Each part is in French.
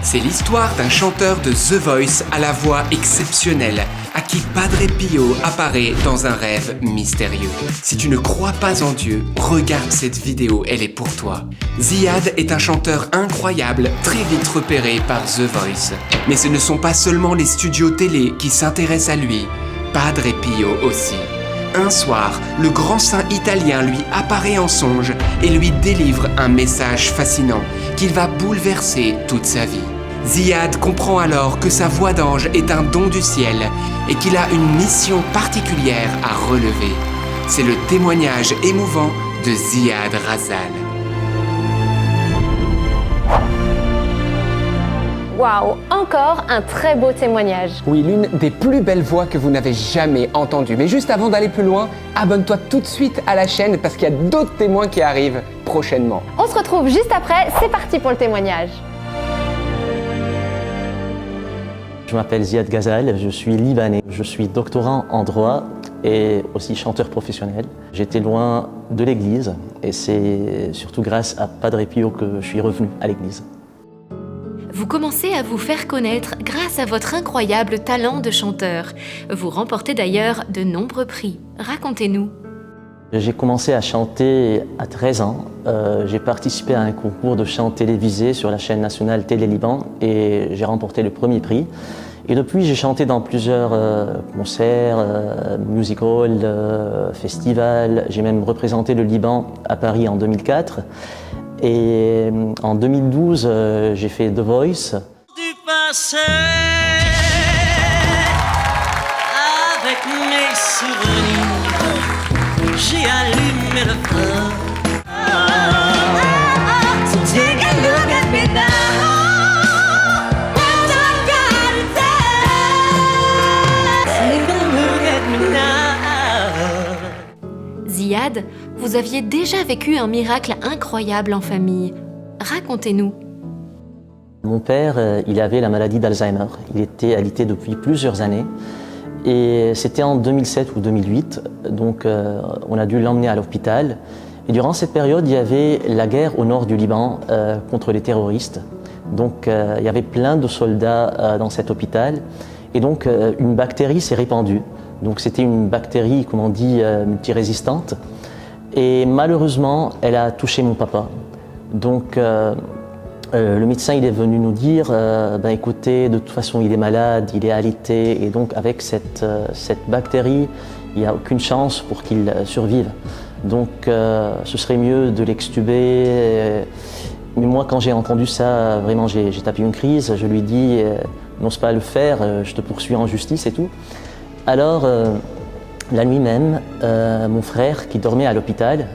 C'est l'histoire d'un chanteur de The Voice à la voix exceptionnelle, à qui Padre Pio apparaît dans un rêve mystérieux. Si tu ne crois pas en Dieu, regarde cette vidéo, elle est pour toi. Ziad est un chanteur incroyable, très vite repéré par The Voice. Mais ce ne sont pas seulement les studios télé qui s'intéressent à lui, Padre Pio aussi. Un soir, le grand saint italien lui apparaît en songe et lui délivre un message fascinant qu'il va bouleverser toute sa vie. Ziad comprend alors que sa voix d'ange est un don du ciel et qu'il a une mission particulière à relever. C'est le témoignage émouvant de Ziad Razal. Waouh, encore un très beau témoignage. Oui, l'une des plus belles voix que vous n'avez jamais entendues. Mais juste avant d'aller plus loin, abonne-toi tout de suite à la chaîne parce qu'il y a d'autres témoins qui arrivent prochainement. On se retrouve juste après, c'est parti pour le témoignage. Je m'appelle Ziad Razal, je suis libanais. Je suis doctorant en droit et aussi chanteur professionnel. J'étais loin de l'église et c'est surtout grâce à Padre Pio que je suis revenu à l'église. Vous commencez à vous faire connaître grâce à votre incroyable talent de chanteur. Vous remportez d'ailleurs de nombreux prix. Racontez-nous. J'ai commencé à chanter à 13 ans. J'ai participé à un concours de chant télévisé sur la chaîne nationale Télé Liban et j'ai remporté le premier prix. Et depuis, j'ai chanté dans plusieurs concerts, music hall, festivals. J'ai même représenté le Liban à Paris en 2004. Et en 2012, j'ai fait The Voice. Du passé, avec mes souvenirs, j'ai allumé le feu. So take a look at me now. What I gotta tell. Take a look at me now. Ziad, vous aviez déjà vécu un miracle incroyable en famille. Racontez-nous. Mon père, il avait la maladie d'Alzheimer. Il était alité depuis plusieurs années. Et c'était en 2007 ou 2008, donc on a dû l'emmener à l'hôpital. Et durant cette période, il y avait la guerre au nord du Liban contre les terroristes. Donc il y avait plein de soldats dans cet hôpital. Et donc une bactérie s'est répandue. Donc c'était une bactérie, comme on dit, multirésistante. Et malheureusement, elle a touché mon papa. Donc le médecin il est venu nous dire écoutez, de toute façon il est malade, il est alité, et donc avec cette bactérie, il n'y a aucune chance pour qu'il survive. Donc ce serait mieux de l'extuber. Mais moi, quand j'ai entendu ça, vraiment j'ai tapé une crise. Je lui dis n'ose pas le faire, je te poursuis en justice et tout. Alors la nuit même, mon frère qui dormait à l'hôpital,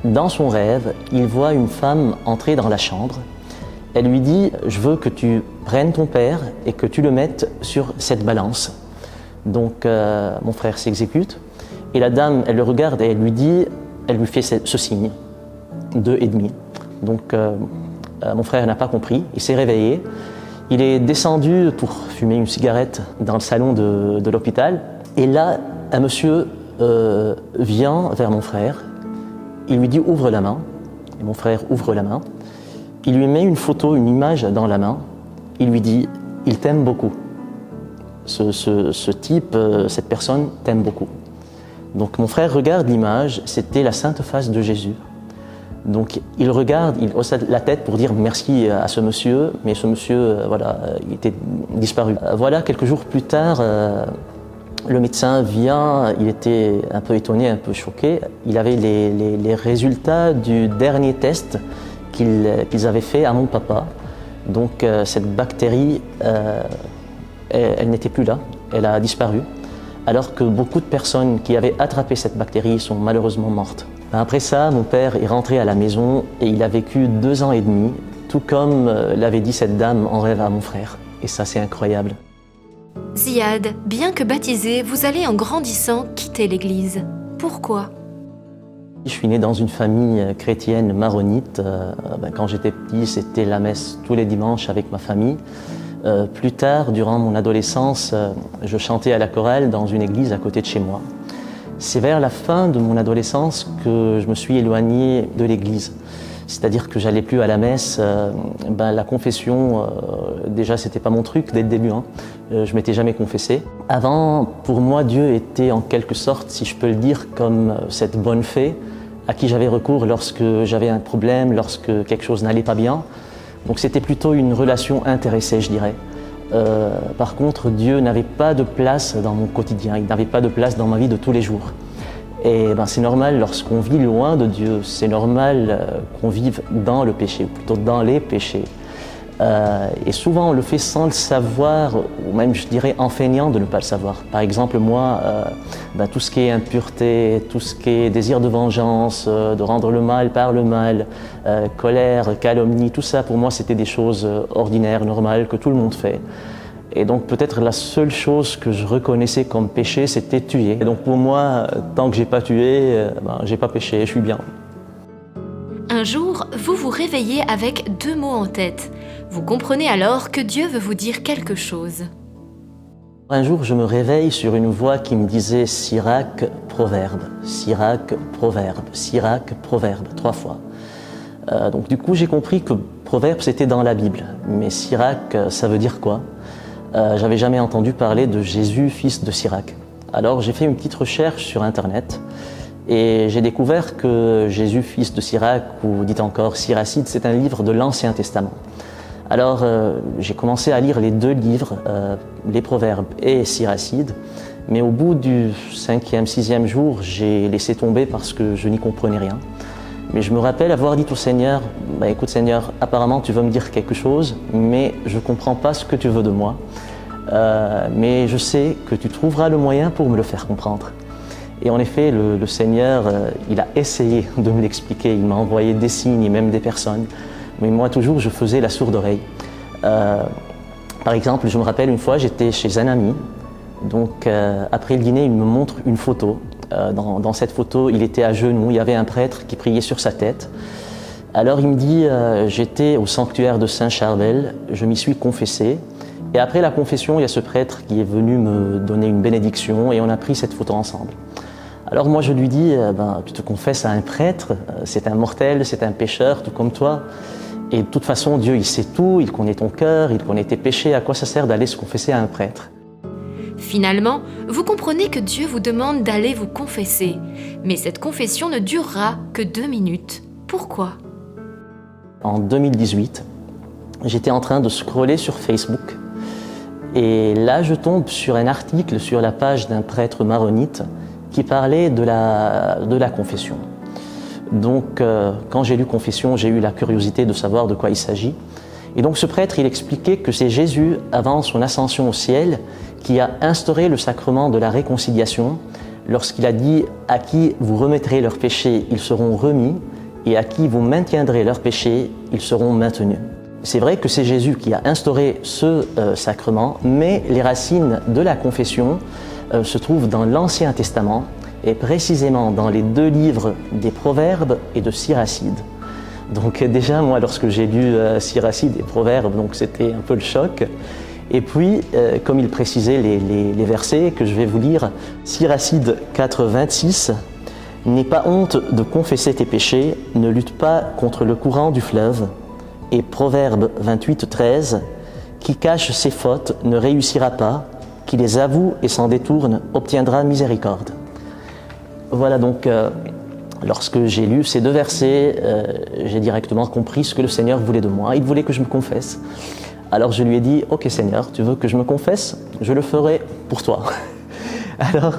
dans son rêve, il voit une femme entrer dans la chambre. Elle lui dit « Je veux que tu prennes ton père et que tu le mettes sur cette balance ». Donc mon frère s'exécute et la dame, elle le regarde et elle lui fait ce signe, 2,5. Donc mon frère n'a pas compris, il s'est réveillé. Il est descendu pour fumer une cigarette dans le salon de l'hôpital. Et là, un monsieur vient vers mon frère. Il lui dit « Ouvre la main ». Et mon frère ouvre la main. Il lui met une photo, une image dans la main. Il lui dit « Il t'aime beaucoup. Ce type, cette personne t'aime beaucoup. » Donc mon frère regarde l'image, c'était la sainte face de Jésus. Donc il regarde, il hausse la tête pour dire merci à ce monsieur, mais ce monsieur, il était disparu. Voilà, quelques jours plus tard, le médecin vient, il était un peu étonné, un peu choqué. Il avait les résultats du dernier test qu'ils avaient fait à mon papa. Donc cette bactérie, elle n'était plus là, elle a disparu. Alors que beaucoup de personnes qui avaient attrapé cette bactérie sont malheureusement mortes. Après ça, mon père est rentré à la maison et il a vécu 2 ans et demi, tout comme l'avait dit cette dame en rêve à mon frère. Et ça, c'est incroyable. Ziad, bien que baptisé, vous allez en grandissant quitter l'église. Pourquoi ? Je suis né dans une famille chrétienne maronite. Quand j'étais petit, c'était la messe tous les dimanches avec ma famille. Plus tard, durant mon adolescence, je chantais à la chorale dans une église à côté de chez moi. C'est vers la fin de mon adolescence que je me suis éloigné de l'église. C'est-à-dire que j'allais plus à la messe. La confession, déjà, c'était pas mon truc dès le début. Je m'étais jamais confessé. Avant, pour moi, Dieu était en quelque sorte, si je peux le dire, comme cette bonne fée à qui j'avais recours lorsque j'avais un problème, lorsque quelque chose n'allait pas bien. Donc c'était plutôt une relation intéressée, je dirais. Par contre, Dieu n'avait pas de place dans mon quotidien, il n'avait pas de place dans ma vie de tous les jours. Et c'est normal, lorsqu'on vit loin de Dieu, c'est normal qu'on vive dans le péché, ou plutôt dans les péchés. Et souvent on le fait sans le savoir, ou même je dirais en feignant de ne pas le savoir. Par exemple moi, tout ce qui est impureté, tout ce qui est désir de vengeance, de rendre le mal par le mal, colère, calomnie, tout ça pour moi c'était des choses ordinaires, normales, que tout le monde fait. Et donc peut-être la seule chose que je reconnaissais comme péché, c'était tuer. Et donc pour moi, tant que j'ai pas tué, j'ai pas péché, je suis bien. Un jour, vous vous réveillez avec 2 mots en tête. Vous comprenez alors que Dieu veut vous dire quelque chose. Un jour, je me réveille sur une voix qui me disait « Sirach, proverbe, Sirach, proverbe, Sirach, proverbe » 3 fois. Donc du coup, j'ai compris que proverbe, c'était dans la Bible. Mais Sirach, ça veut dire quoi ? J'avais jamais entendu parler de Jésus, fils de Sirach. Alors j'ai fait une petite recherche sur Internet et j'ai découvert que Jésus, fils de Sirach, ou dit encore Siracide, c'est un livre de l'Ancien Testament. Alors j'ai commencé à lire les 2 livres, les Proverbes et Siracide, mais au bout du 5e, 6e jour, j'ai laissé tomber parce que je n'y comprenais rien. Mais je me rappelle avoir dit au Seigneur, écoute Seigneur, apparemment tu veux me dire quelque chose, mais je ne comprends pas ce que tu veux de moi. Mais je sais que tu trouveras le moyen pour me le faire comprendre. Et en effet, le Seigneur, il a essayé de me l'expliquer, il m'a envoyé des signes et même des personnes. Mais moi toujours, je faisais la sourde oreille. Par exemple, je me rappelle une fois, j'étais chez un ami. Donc après le dîner, il me montre une photo. Dans cette photo, il était à genoux, il y avait un prêtre qui priait sur sa tête. Alors il me dit, j'étais au sanctuaire de Saint-Charbel, je m'y suis confessé. Et après la confession, il y a ce prêtre qui est venu me donner une bénédiction et on a pris cette photo ensemble. Alors moi je lui dis, tu te confesses à un prêtre, c'est un mortel, c'est un pécheur, tout comme toi. Et de toute façon, Dieu il sait tout, il connaît ton cœur, il connaît tes péchés, à quoi ça sert d'aller se confesser à un prêtre ? Finalement, vous comprenez que Dieu vous demande d'aller vous confesser. Mais cette confession ne durera que 2 minutes. Pourquoi ? En 2018, j'étais en train de scroller sur Facebook et là je tombe sur un article sur la page d'un prêtre maronite qui parlait de la confession. Donc quand j'ai lu confession, j'ai eu la curiosité de savoir de quoi il s'agit. Et donc ce prêtre, il expliquait que c'est Jésus, avant son ascension au ciel, qui a instauré le sacrement de la réconciliation lorsqu'il a dit « À qui vous remettrez leurs péchés, ils seront remis, et à qui vous maintiendrez leurs péchés, ils seront maintenus ». C'est vrai que c'est Jésus qui a instauré ce sacrement, mais les racines de la confession se trouvent dans l'Ancien Testament, et précisément dans les 2 livres des Proverbes et de Siracide. Donc déjà, moi, lorsque j'ai lu Siracide et Proverbes, donc c'était un peu le choc. Et puis, comme il précisait les versets que je vais vous lire, Siracide 4, 26, « N'aie pas honte de confesser tes péchés, ne lutte pas contre le courant du fleuve. » Et Proverbes 28, 13, « Qui cache ses fautes ne réussira pas, qui les avoue et s'en détourne obtiendra miséricorde. » Voilà donc... Lorsque j'ai lu ces 2 versets, j'ai directement compris ce que le Seigneur voulait de moi. Il voulait que je me confesse. Alors je lui ai dit, « Ok Seigneur, tu veux que je me confesse ? Je le ferai pour toi. » Alors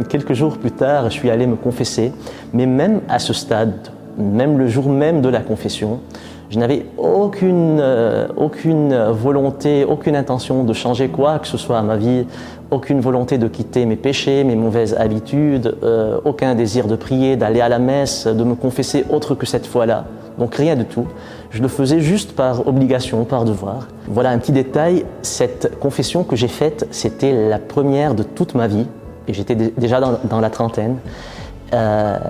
quelques jours plus tard, je suis allé me confesser. Mais même à ce stade, même le jour même de la confession, je n'avais aucune volonté, aucune intention de changer quoi que ce soit à ma vie, aucune volonté de quitter mes péchés, mes mauvaises habitudes, aucun désir de prier, d'aller à la messe, de me confesser autre que cette fois-là. Donc rien du tout. Je le faisais juste par obligation, par devoir. Voilà un petit détail, cette confession que j'ai faite, c'était la première de toute ma vie, et j'étais déjà dans la trentaine.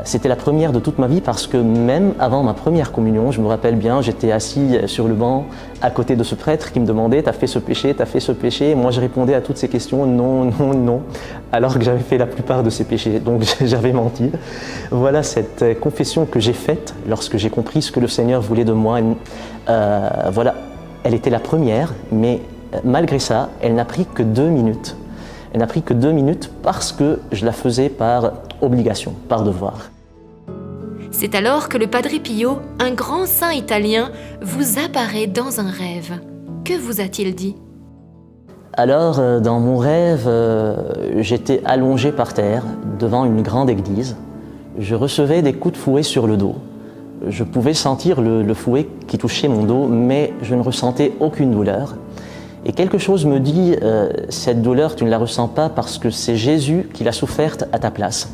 C'était la première de toute ma vie parce que même avant ma première communion, je me rappelle bien, j'étais assis sur le banc à côté de ce prêtre qui me demandait « T'as fait ce péché, t'as fait ce péché ?» Et moi je répondais à toutes ces questions « Non, non, non », alors que j'avais fait la plupart de ces péchés, donc j'avais menti. Voilà cette confession que j'ai faite lorsque j'ai compris ce que le Seigneur voulait de moi. Voilà, elle était la première, mais malgré ça, elle n'a pris que 2 minutes. Elle n'a pris que 2 minutes parce que je la faisais par obligation, par devoir. C'est alors que le Padre Pio, un grand saint italien, vous apparaît dans un rêve. Que vous a-t-il dit? Alors, dans mon rêve, j'étais allongé par terre devant une grande église. Je recevais des coups de fouet sur le dos. Je pouvais sentir le fouet qui touchait mon dos, mais je ne ressentais aucune douleur. Et quelque chose me dit, cette douleur, tu ne la ressens pas parce que c'est Jésus qui l'a soufferte à ta place.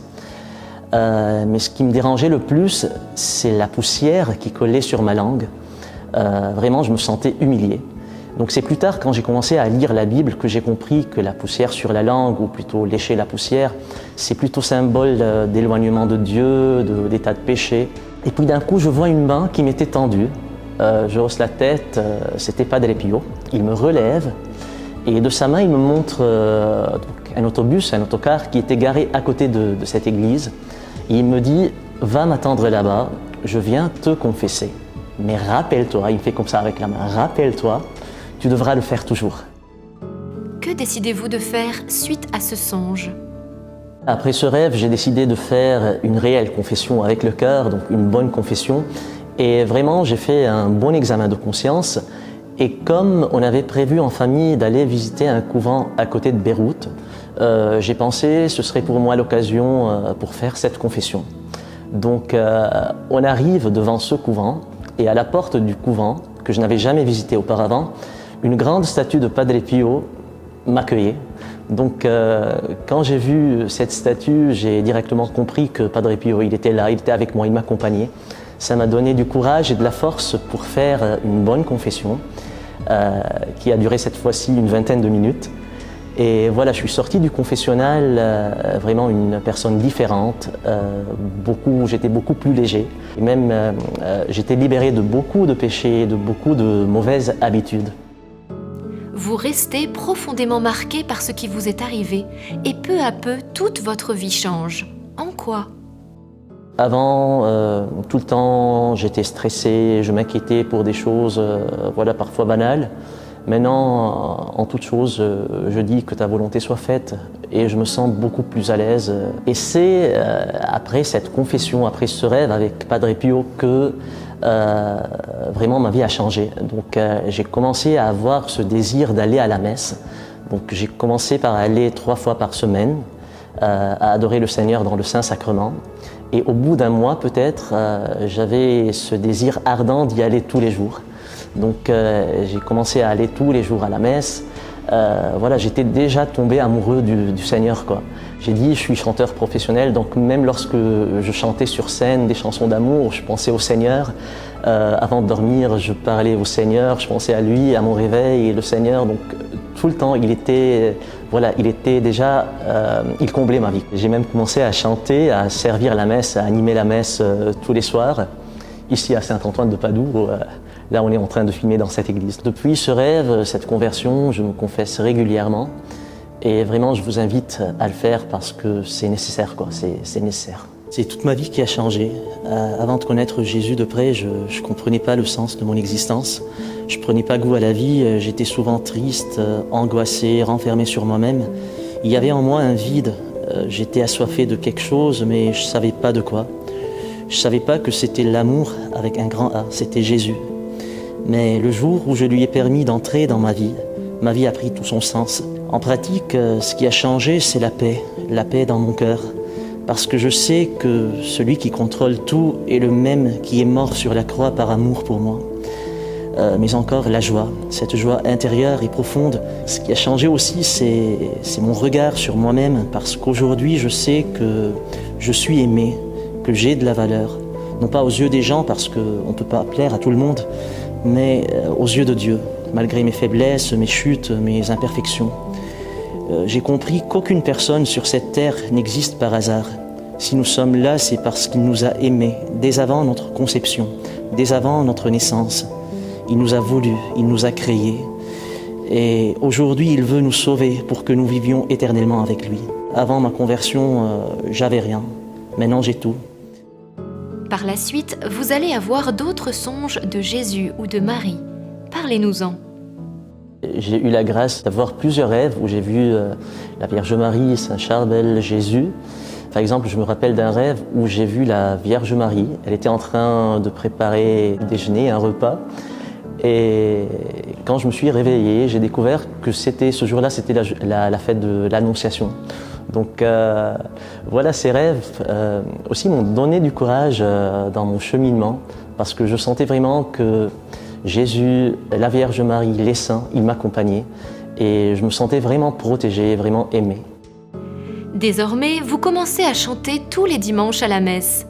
Mais ce qui me dérangeait le plus, c'est la poussière qui collait sur ma langue. Vraiment, je me sentais humilié. Donc c'est plus tard, quand j'ai commencé à lire la Bible, que j'ai compris que la poussière sur la langue, ou plutôt lécher la poussière, c'est plutôt symbole d'éloignement de Dieu, d'état de péché. Et puis d'un coup, je vois une main qui m'était tendue. Je hausse la tête, c'était Padre Pio. Il me relève et de sa main, il me montre un autobus, un autocar qui était garé à côté de cette église. Et il me dit « Va m'attendre là-bas, je viens te confesser. Mais rappelle-toi, il me fait comme ça avec la main, rappelle-toi, tu devras le faire toujours. » Que décidez-vous de faire suite à ce songe? Après ce rêve, j'ai décidé de faire une réelle confession avec le cœur, donc une bonne confession. Et vraiment, j'ai fait un bon examen de conscience. Et comme on avait prévu en famille d'aller visiter un couvent à côté de Beyrouth, j'ai pensé que ce serait pour moi l'occasion pour faire cette confession. Donc on arrive devant ce couvent et à la porte du couvent, que je n'avais jamais visité auparavant, une grande statue de Padre Pio m'accueillait. Donc quand j'ai vu cette statue, j'ai directement compris que Padre Pio, il était là, il était avec moi, il m'accompagnait. Ça m'a donné du courage et de la force pour faire une bonne confession qui a duré cette fois-ci une 20aine de minutes. Et voilà, je suis sorti du confessionnal vraiment une personne différente, j'étais beaucoup plus léger. Et même j'étais libéré de beaucoup de péchés, de beaucoup de mauvaises habitudes. Vous restez profondément marqué par ce qui vous est arrivé et peu à peu, toute votre vie change. En quoi ? Avant, tout le temps, j'étais stressé, je m'inquiétais pour des choses voilà, parfois banales. Maintenant, en toute chose, je dis que ta volonté soit faite et je me sens beaucoup plus à l'aise. Et c'est après cette confession, après ce rêve avec Padre Pio que vraiment ma vie a changé. Donc j'ai commencé à avoir ce désir d'aller à la messe. Donc j'ai commencé par aller 3 fois par semaine à adorer le Seigneur dans le Saint-Sacrement. Et au bout d'un mois peut-être, j'avais ce désir ardent d'y aller tous les jours. Donc j'ai commencé à aller tous les jours à la messe. Voilà, j'étais déjà tombé amoureux du Seigneur, quoi. J'ai dit, je suis chanteur professionnel, donc même lorsque je chantais sur scène des chansons d'amour, je pensais au Seigneur. Avant de dormir, je parlais au Seigneur, je pensais à lui, à mon réveil et le Seigneur. Donc tout le temps, il était déjà, il comblait ma vie. J'ai même commencé à chanter, à servir la messe, à animer la messe tous les soirs, ici à Saint-Antoine de Padoue. Là, on est en train de filmer dans cette église. Depuis ce rêve, cette conversion, je me confesse régulièrement. Et vraiment, je vous invite à le faire parce que c'est nécessaire, quoi. C'est nécessaire. C'est toute ma vie qui a changé. Avant de connaître Jésus de près, je ne comprenais pas le sens de mon existence. Je ne prenais pas goût à la vie. J'étais souvent triste, angoissé, renfermé sur moi-même. Il y avait en moi un vide. J'étais assoiffé de quelque chose, mais je ne savais pas de quoi. Je ne savais pas que c'était l'amour avec un grand A. C'était Jésus. Mais le jour où je lui ai permis d'entrer dans ma vie a pris tout son sens. En pratique, ce qui a changé, c'est la paix dans mon cœur. Parce que je sais que celui qui contrôle tout est le même qui est mort sur la croix par amour pour moi. Mais encore la joie, cette joie intérieure et profonde. Ce qui a changé aussi, c'est mon regard sur moi-même, parce qu'aujourd'hui, je sais que je suis aimé, que j'ai de la valeur. Non pas aux yeux des gens, parce qu'on ne peut pas plaire à tout le monde, mais aux yeux de Dieu, malgré mes faiblesses, mes chutes, mes imperfections. J'ai compris qu'aucune personne sur cette terre n'existe par hasard. Si nous sommes là, c'est parce qu'il nous a aimés dès avant notre conception, dès avant notre naissance. Il nous a voulu, il nous a créés. Et aujourd'hui, il veut nous sauver pour que nous vivions éternellement avec lui. Avant ma conversion, j'avais rien. Maintenant, j'ai tout. Par la suite, vous allez avoir d'autres songes de Jésus ou de Marie. Parlez-nous-en. J'ai eu la grâce d'avoir plusieurs rêves où j'ai vu la Vierge Marie, Saint Charbel, Jésus. Par exemple, je me rappelle d'un rêve où j'ai vu la Vierge Marie. Elle était en train de préparer un déjeuner, un repas. Et quand je me suis réveillé, j'ai découvert que ce jour-là, c'était la fête de l'Annonciation. Donc voilà, ces rêves aussi m'ont donné du courage dans mon cheminement, parce que je sentais vraiment que Jésus, la Vierge Marie, les saints, ils m'accompagnaient. Et je me sentais vraiment protégé, vraiment aimé. Désormais, vous commencez à chanter tous les dimanches à la messe.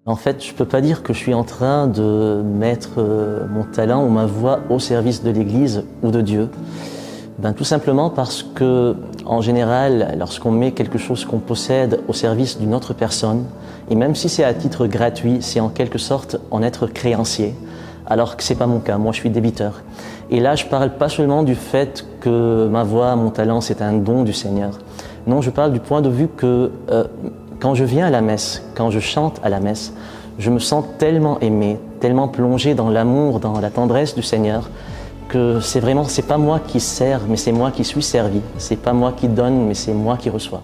En fait, je ne peux pas dire que je suis en train de mettre mon talent ou ma voix au service de l'Église ou de Dieu. Tout simplement parce que, en général, lorsqu'on met quelque chose qu'on possède au service d'une autre personne, et même si c'est à titre gratuit, c'est en quelque sorte en être créancier, alors que ce n'est pas mon cas, moi je suis débiteur. Et là, je ne parle pas seulement du fait que ma voix, mon talent, c'est un don du Seigneur. Non, je parle du point de vue que quand je viens à la messe, quand je chante à la messe, je me sens tellement aimé, tellement plongé dans l'amour, dans la tendresse du Seigneur, que c'est pas moi qui sers, mais c'est moi qui suis servi. C'est pas moi qui donne, mais c'est moi qui reçois.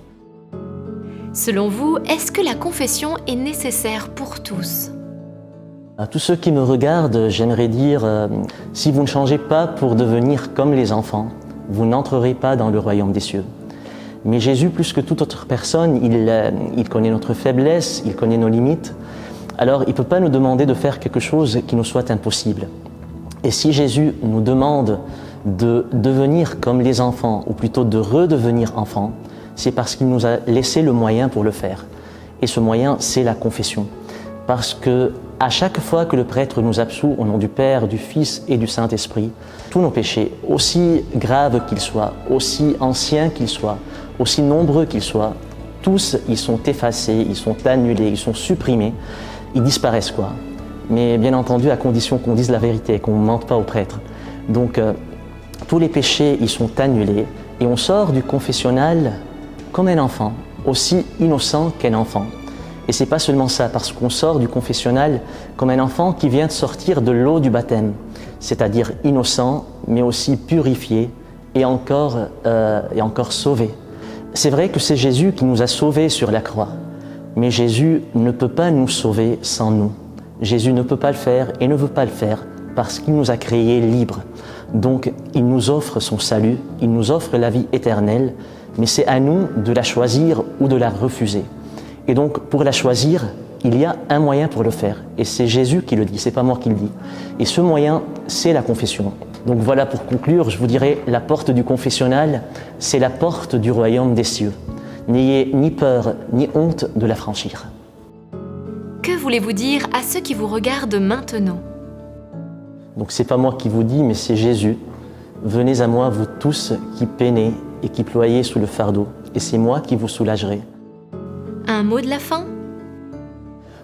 Selon vous, est-ce que la confession est nécessaire pour tous ? À tous ceux qui me regardent, j'aimerais dire, si vous ne changez pas pour devenir comme les enfants, vous n'entrerez pas dans le royaume des cieux. Mais Jésus, plus que toute autre personne, il connaît notre faiblesse, il connaît nos limites. Alors, il ne peut pas nous demander de faire quelque chose qui nous soit impossible. Et si Jésus nous demande de devenir comme les enfants, ou plutôt de redevenir enfants, c'est parce qu'il nous a laissé le moyen pour le faire. Et ce moyen, c'est la confession. Parce que à chaque fois que le prêtre nous absout au nom du Père, du Fils et du Saint-Esprit, tous nos péchés, aussi graves qu'ils soient, aussi anciens qu'ils soient, aussi nombreux qu'ils soient, tous, ils sont effacés, ils sont annulés, ils sont supprimés, ils disparaissent quoi. Mais bien entendu, à condition qu'on dise la vérité, qu'on ne mente pas au prêtre. Donc, tous les péchés, ils sont annulés et on sort du confessionnal comme un enfant, aussi innocent qu'un enfant. Et c'est pas seulement ça, parce qu'on sort du confessionnal comme un enfant qui vient de sortir de l'eau du baptême, c'est-à-dire innocent, mais aussi purifié et encore sauvé. C'est vrai que c'est Jésus qui nous a sauvés sur la croix, mais Jésus ne peut pas nous sauver sans nous. Jésus ne peut pas le faire et ne veut pas le faire parce qu'il nous a créés libres. Donc, il nous offre son salut, il nous offre la vie éternelle, mais c'est à nous de la choisir ou de la refuser. Et donc, pour la choisir, il y a un moyen pour le faire. Et c'est Jésus qui le dit, c'est pas moi qui le dis. Et ce moyen, c'est la confession. Donc voilà, pour conclure, je vous dirais, la porte du confessionnal, c'est la porte du royaume des cieux. N'ayez ni peur, ni honte de la franchir. Que voulez-vous dire à ceux qui vous regardent maintenant ? Donc c'est pas moi qui vous dis, mais c'est Jésus. Venez à moi, vous tous qui peinez et qui ployez sous le fardeau, et c'est moi qui vous soulagerai. Un mot de la fin?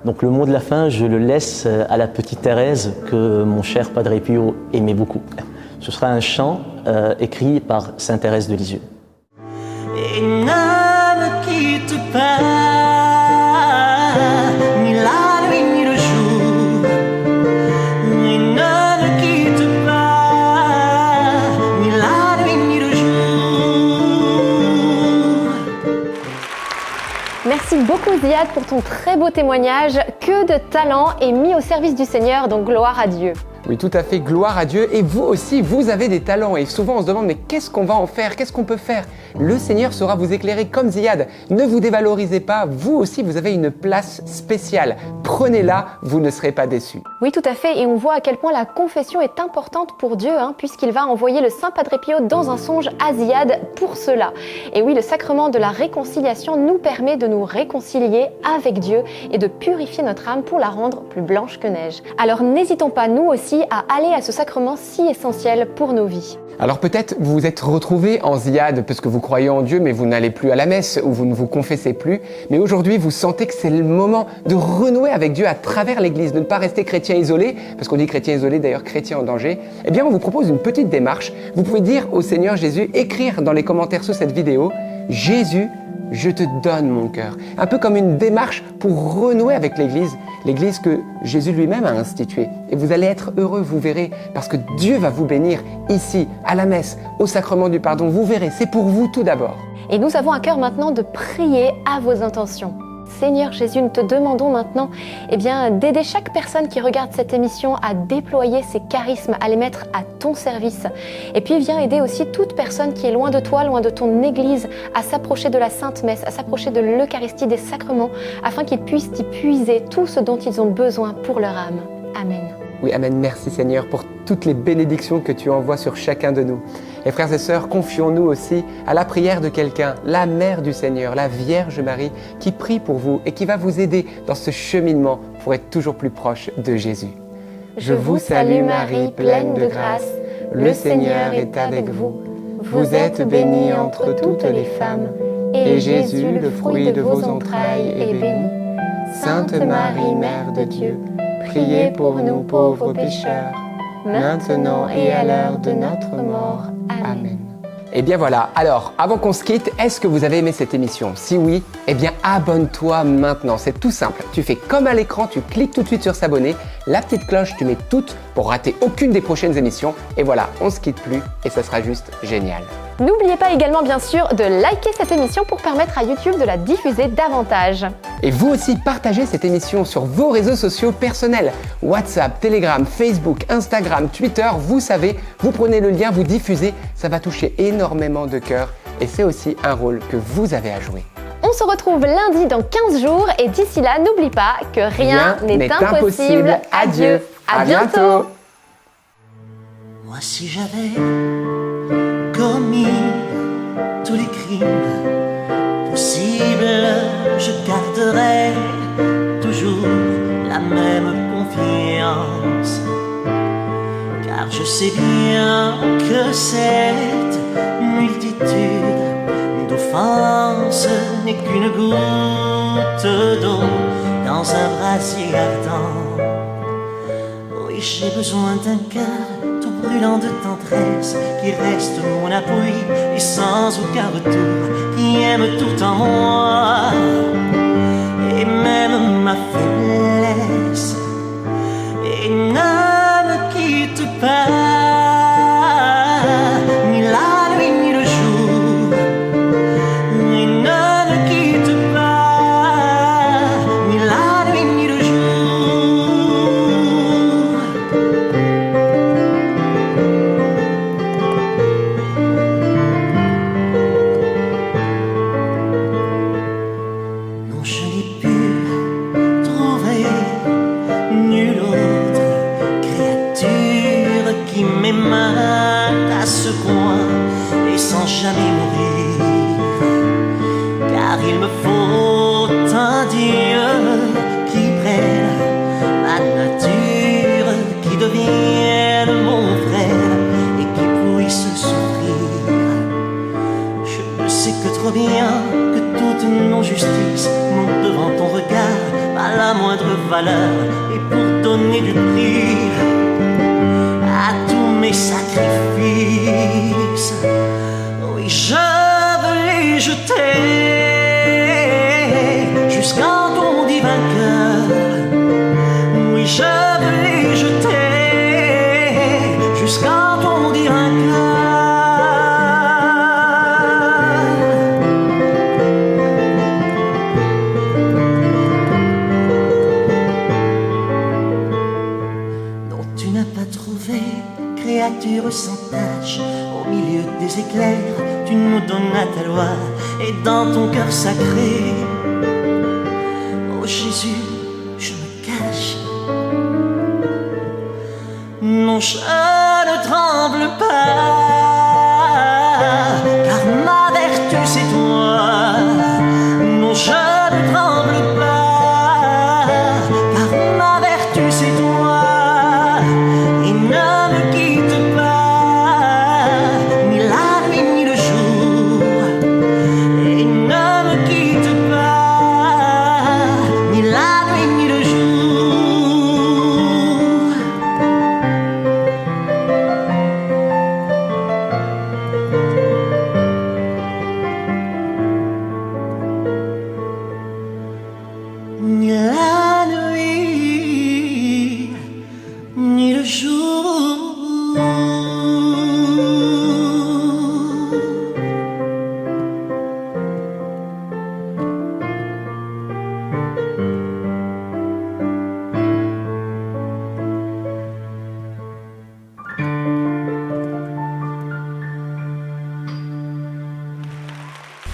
Donc le mot de la fin, je le laisse à la petite Thérèse que mon cher Padre Pio aimait beaucoup. Ce sera un chant écrit par Sainte Thérèse de Lisieux. Et ne me quitte pas, ni la nuit ni le jour. Et ne me quitte pas, ni la nuit ni le jour. Merci beaucoup Ziad pour ton très beau témoignage. Que de talent est mis au service du Seigneur, donc gloire à Dieu. Oui, tout à fait, gloire à Dieu. Et vous aussi, vous avez des talents. Et souvent, on se demande, mais qu'est-ce qu'on va en faire? Qu'est-ce qu'on peut faire? Le Seigneur saura vous éclairer comme Ziad. Ne vous dévalorisez pas. Vous aussi, vous avez une place spéciale. Prenez-la, vous ne serez pas déçus. Oui, tout à fait. Et on voit à quel point la confession est importante pour Dieu, puisqu'il va envoyer le Saint Padre Pio dans un songe à Ziad pour cela. Et oui, le sacrement de la réconciliation nous permet de nous réconcilier avec Dieu et de purifier notre âme pour la rendre plus blanche que neige. Alors n'hésitons pas, nous aussi, à aller à ce sacrement si essentiel pour nos vies. Alors peut-être vous vous êtes retrouvé en Ziad parce que vous croyez en Dieu mais vous n'allez plus à la messe ou vous ne vous confessez plus. Mais aujourd'hui vous sentez que c'est le moment de renouer avec Dieu à travers l'Église, de ne pas rester chrétien isolé, parce qu'on dit chrétien isolé d'ailleurs chrétien en danger. Eh bien on vous propose une petite démarche. Vous pouvez dire au Seigneur Jésus, écrire dans les commentaires sous cette vidéo, Jésus, je te donne mon cœur. Un peu comme une démarche pour renouer avec l'Église, l'Église que Jésus lui-même a instituée. Et vous allez être heureux, vous verrez, parce que Dieu va vous bénir ici, à la messe, au sacrement du pardon. Vous verrez, c'est pour vous tout d'abord. Et nous avons à cœur maintenant de prier à vos intentions. Seigneur Jésus, nous te demandons maintenant d'aider chaque personne qui regarde cette émission à déployer ses charismes, à les mettre à ton service. Et puis viens aider aussi toute personne qui est loin de toi, loin de ton Église, à s'approcher de la Sainte Messe, à s'approcher de l'Eucharistie, des sacrements, afin qu'ils puissent y puiser tout ce dont ils ont besoin pour leur âme. Amen. Oui, Amen. Merci Seigneur pour toutes les bénédictions que tu envoies sur chacun de nous. Et frères et sœurs, confions-nous aussi à la prière de quelqu'un, la Mère du Seigneur, la Vierge Marie, qui prie pour vous et qui va vous aider dans ce cheminement pour être toujours plus proche de Jésus. Je vous salue Marie, pleine de grâce. Le Seigneur est avec vous. Vous êtes bénie entre toutes les femmes, et Jésus, le fruit de vos entrailles, est béni. Sainte Marie, Mère de Dieu, priez pour nous pauvres pécheurs, maintenant et à l'heure de notre mort. Amen. Et bien voilà, alors avant qu'on se quitte, est-ce que vous avez aimé cette émission? Si oui, eh bien abonne-toi maintenant, c'est tout simple. Tu fais comme à l'écran, tu cliques tout de suite sur s'abonner, la petite cloche, tu mets toutes pour rater aucune des prochaines émissions. Et voilà, on se quitte plus et ça sera juste génial. N'oubliez pas également bien sûr de liker cette émission pour permettre à YouTube de la diffuser davantage. Et vous aussi, partagez cette émission sur vos réseaux sociaux personnels. WhatsApp, Telegram, Facebook, Instagram, Twitter, vous savez, vous prenez le lien, vous diffusez, ça va toucher énormément de cœurs et c'est aussi un rôle que vous avez à jouer. On se retrouve lundi dans 15 jours et d'ici là, n'oublie pas que rien n'est impossible. Adieu, à bientôt. Moi si j'avais commis tous les crimes possibles, je garderais toujours la même confiance. Car je sais bien que cette multitude d'offenses n'est qu'une goutte d'eau dans un brasier ardent. Oui, j'ai besoin d'un cœur tout brûlant de tendresse, qui reste mon appui et sans aucun retour, qui aime tout en moi et même ma faiblesse, et ne me quitte pas, ni la nuit ni le jour, et ne me quitte pas, ni la nuit ni le jour. Non, je n'ai pu trouver nulle autre créature qui m'aimât à ce point et sans jamais mourir. Car il me faut un Dieu qui prenne ma nature, qui devienne mon frère et qui puisse souffrir. Je ne sais que trop bien quand on dit un dont tu n'as pas trouvé, créature sans tâche, au milieu des éclairs, tu nous donnes ta loi, et dans ton cœur sacré, oh Jésus, je me cache. Non, je ne tremble pas, car ma vertu c'est toi. Non, je ne tremble pas, car ma vertu c'est toi. Et ne me quitte pas, ni la nuit ni le jour. Et ne me quitte pas, ni la nuit ni le jour. Ni la